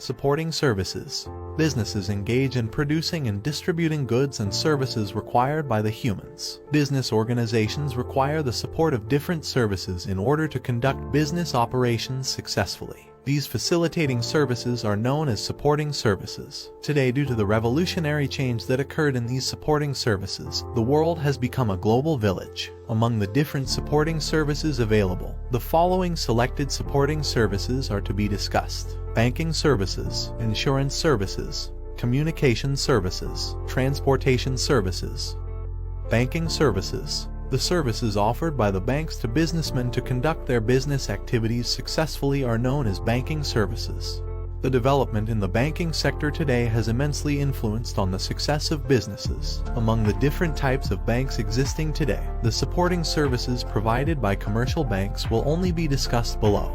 Supporting services. Businesses engage in producing and distributing goods and services required by the humans. Business organizations require the support of different services in order to conduct business operations successfully. These facilitating services are known as supporting services. Today, due to the revolutionary change that occurred in these supporting services, the world has become a global village. Among the different supporting services available, the following selected supporting services are to be discussed: banking services, insurance services, communication services, transportation services. Banking services. The services offered by the banks to businessmen to conduct their business activities successfully are known as banking services. The development in the banking sector today has immensely influenced on the success of businesses. Among the different types of banks existing today, the supporting services provided by commercial banks will only be discussed below.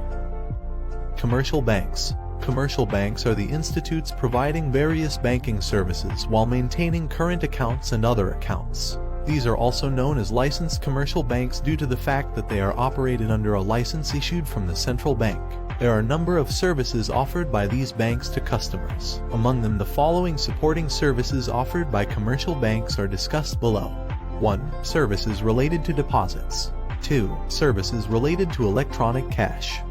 Commercial banks. Commercial banks are the institutes providing various banking services while maintaining current accounts and other accounts. These are also known as licensed commercial banks due to the fact that they are operated under a license issued from the central bank. There are a number of services offered by these banks to customers. Among them, the following supporting services offered by commercial banks are discussed below. 1. Services related to deposits. 2. Services related to electronic cash.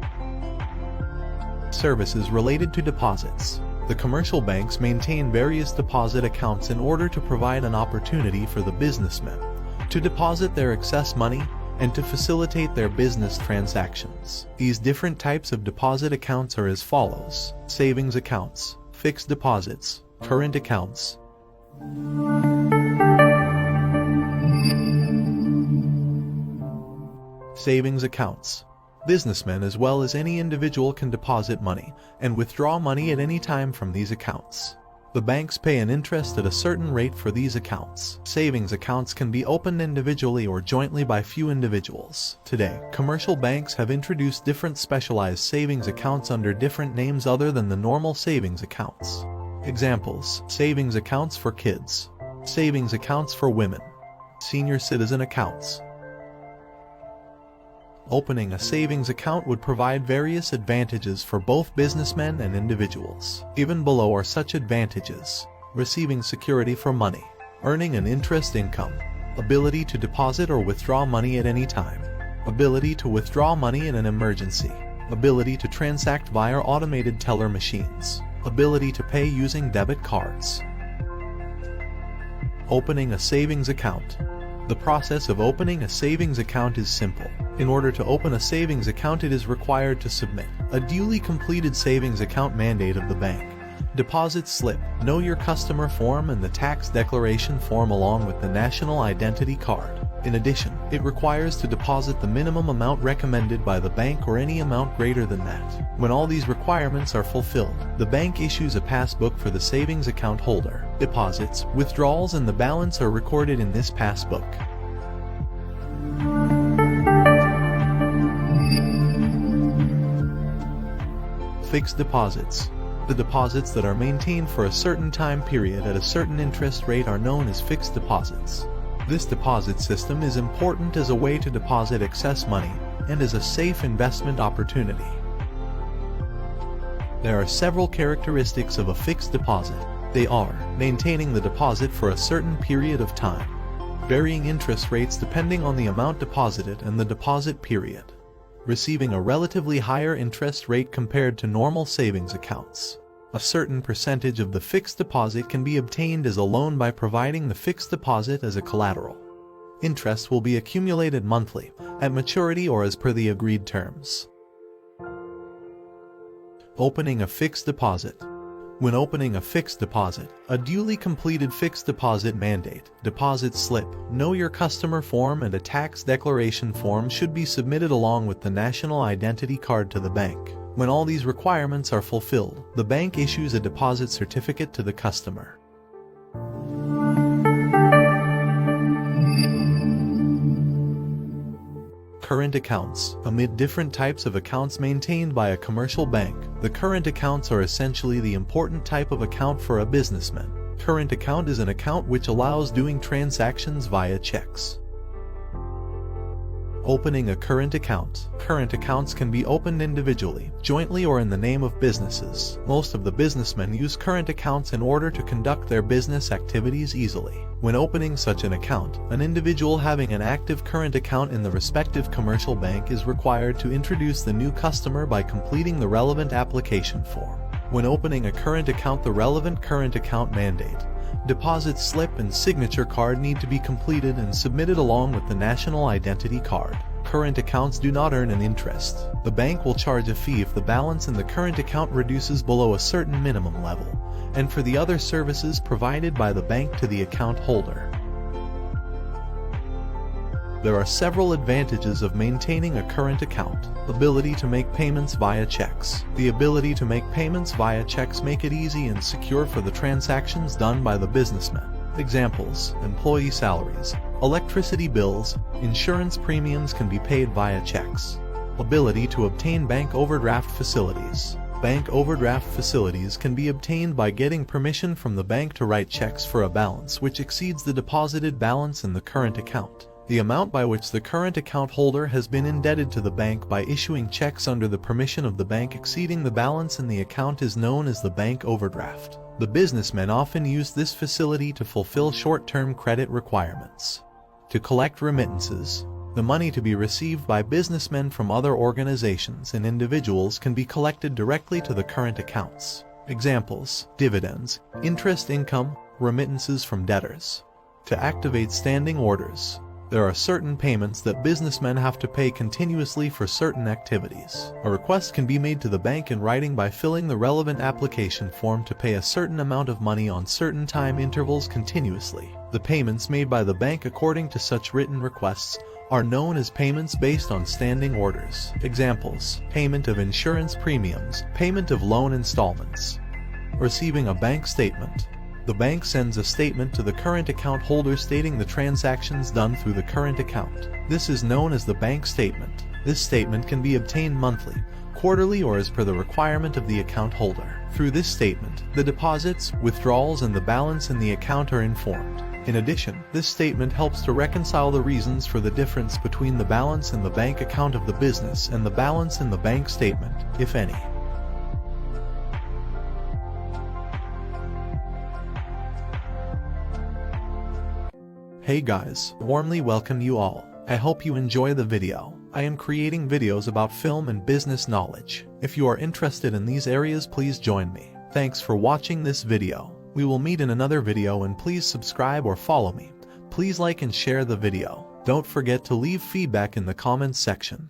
Services related to deposits. The commercial banks maintain various deposit accounts in order to provide an opportunity for the businessmen to deposit their excess money and to facilitate their business transactions. These different types of deposit accounts are as follows: savings accounts, fixed deposits, current accounts. Savings accounts. Businessmen as well as any individual can deposit money and withdraw money at any time from these accounts. The banks pay an interest at a certain rate for these accounts. Savings accounts can be opened individually or jointly by few individuals. Today, commercial banks have introduced different specialized savings accounts under different names other than the normal savings accounts. Examples: savings accounts for kids, savings accounts for women, senior citizen accounts. Opening a savings account would provide various advantages for both businessmen and individuals. Given below are such advantages: receiving security for money, earning an interest income, ability to deposit or withdraw money at any time, ability to withdraw money in an emergency, ability to transact via automated teller machines, ability to pay using debit cards. Opening a savings account. The process of opening a savings account is simple. In order to open a savings account, it is required to submit a duly completed savings account mandate of the bank, deposit slip, know your customer form, and the tax declaration form along with the national identity card. In addition, it requires to deposit the minimum amount recommended by the bank or any amount greater than that. When all these requirements are fulfilled, the bank issues a passbook for the savings account holder. Deposits, withdrawals, and the balance are recorded in this passbook. Fixed deposits. The deposits that are maintained for a certain time period at a certain interest rate are known as fixed deposits. This deposit system is important as a way to deposit excess money and as a safe investment opportunity. There are several characteristics of a fixed deposit. They are: maintaining the deposit for a certain period of time, varying interest rates depending on the amount deposited and the deposit period, receiving a relatively higher interest rate compared to normal savings accounts. A certain percentage of the fixed deposit can be obtained as a loan by providing the fixed deposit as a collateral. Interest will be accumulated monthly, at maturity, or as per the agreed terms. Opening a fixed deposit. When opening a fixed deposit, a duly completed fixed deposit mandate, deposit slip, know your customer form, and a tax declaration form should be submitted along with the national identity card to the bank. When all these requirements are fulfilled, the bank issues a deposit certificate to the customer. Current accounts. Amid different types of accounts maintained by a commercial bank, the current accounts are essentially the important type of account for a businessman. Current account is an account which allows doing transactions via checks. Opening a current account. Current accounts can be opened individually, jointly, or in the name of businesses. Most of the businessmen use current accounts in order to conduct their business activities easily. When opening such an account, an individual having an active current account in the respective commercial bank is required to introduce the new customer by completing the relevant application form. When opening a current account, the relevant current account mandate, deposit slip, and signature card need to be completed and submitted along with the national identity card. Current accounts do not earn an interest. The bank will charge a fee if the balance in the current account reduces below a certain minimum level, and for the other services provided by the bank to the account holder. There are several advantages of maintaining a current account. Ability to make payments via checks. The ability to make payments via checks make it easy and secure for the transactions done by the businessman. Examples: employee salaries, electricity bills, insurance premiums can be paid via checks. Ability to obtain bank overdraft facilities. Bank overdraft facilities can be obtained by getting permission from the bank to write checks for a balance which exceeds the deposited balance in the current account. The amount by which the current account holder has been indebted to the bank by issuing checks under the permission of the bank exceeding the balance in the account is known as the bank overdraft. The businessmen often use this facility to fulfill short-term credit requirements. To collect remittances. The money to be received by businessmen from other organizations and individuals can be collected directly to the current accounts. Examples: dividends, interest income, remittances from debtors. To activate standing orders. There are certain payments that businessmen have to pay continuously for certain activities. A request can be made to the bank in writing by filling the relevant application form to pay a certain amount of money on certain time intervals continuously. The payments made by the bank according to such written requests are known as payments based on standing orders. Examples: payment of insurance premiums, payment of loan installments. Receiving a bank statement. The bank sends a statement to the current account holder stating the transactions done through the current account. This is known as the bank statement. This statement can be obtained monthly, quarterly, or as per the requirement of the account holder. Through this statement, the deposits, withdrawals, and the balance in the account are informed. In addition, this statement helps to reconcile the reasons for the difference between the balance in the bank account of the business and the balance in the bank statement, if any. Hey guys, warmly welcome you all. I hope you enjoy the video. I am creating videos about film and business knowledge. If you are interested in these areas, please join me. Thanks for watching this video. We will meet in another video, and please subscribe or follow me. Please like and share the video. Don't forget to leave feedback in the comments section.